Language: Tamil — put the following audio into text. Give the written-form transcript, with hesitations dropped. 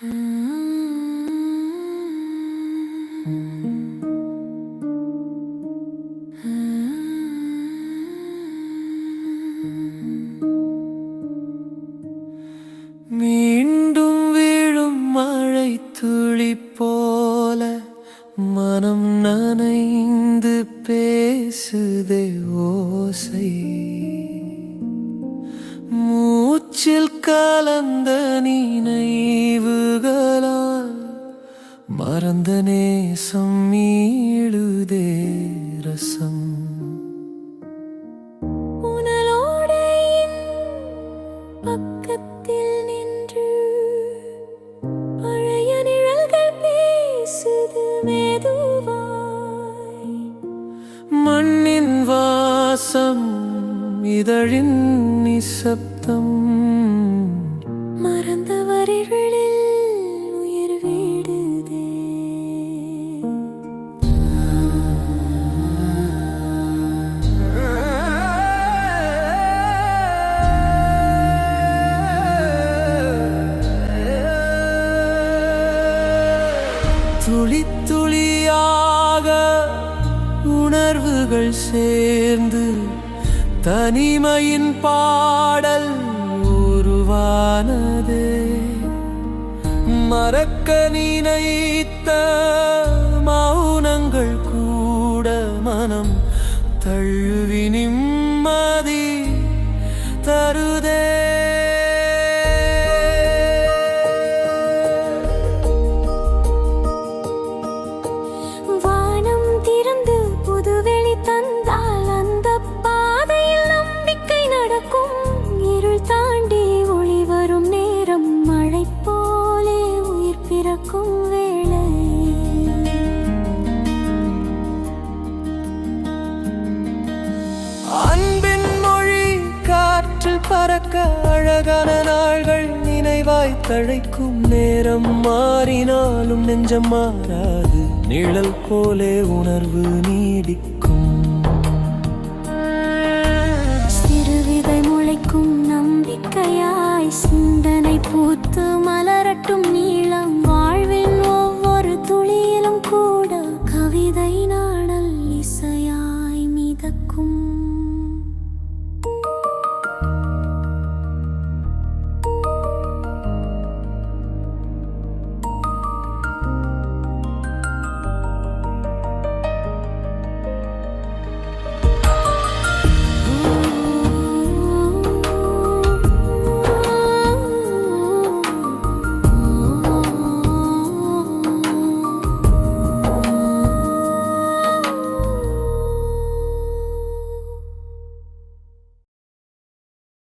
மீண்டும் வீழும் மழை துளி போல மனம் நனைந்து பேசுதே ஓசை. மூச்சில் கலந்த நினைவுகளால் மறந்த நேசம் மீளுதே ரசம். பக்கத்தில் நின்று பழைய நிழல்கள் பேசுது மெதுவாய். மண்ணின் வாசம் இதழின் நிசப்தம் மறந்த வரிகளில் உயிர் வீடுதே. துளி துளியாக உணர்வுகள் சேர்ந்து தனிமையின் பாடல் உருவானதே. மறக்க நினைத்த மௌனங்கள் கூட மனம் தழுவி நிம்மதி தருதே. வானம் திறந்து புதுவெளி தந்தால் அந்த பாதையில் நம்பிக்கை நடக்கும். இருள் தாண்டி ஒளி வரும் நேரம் மழை போலே உயிர் பிறக்கும் வேளை. அன்பின் மொழி காற்றில் பறக்க அழகான நாள்கள் நினைவாய் தழைக்கும். நேரம் மாறினாலும் நெஞ்சம் மாறாது, நிழல் போலே உணர்வு நீடிக்கும். சிறுவிதை முளைக்கும் நம்பிக்கையாய் சிந்தனை பூத்து மலர்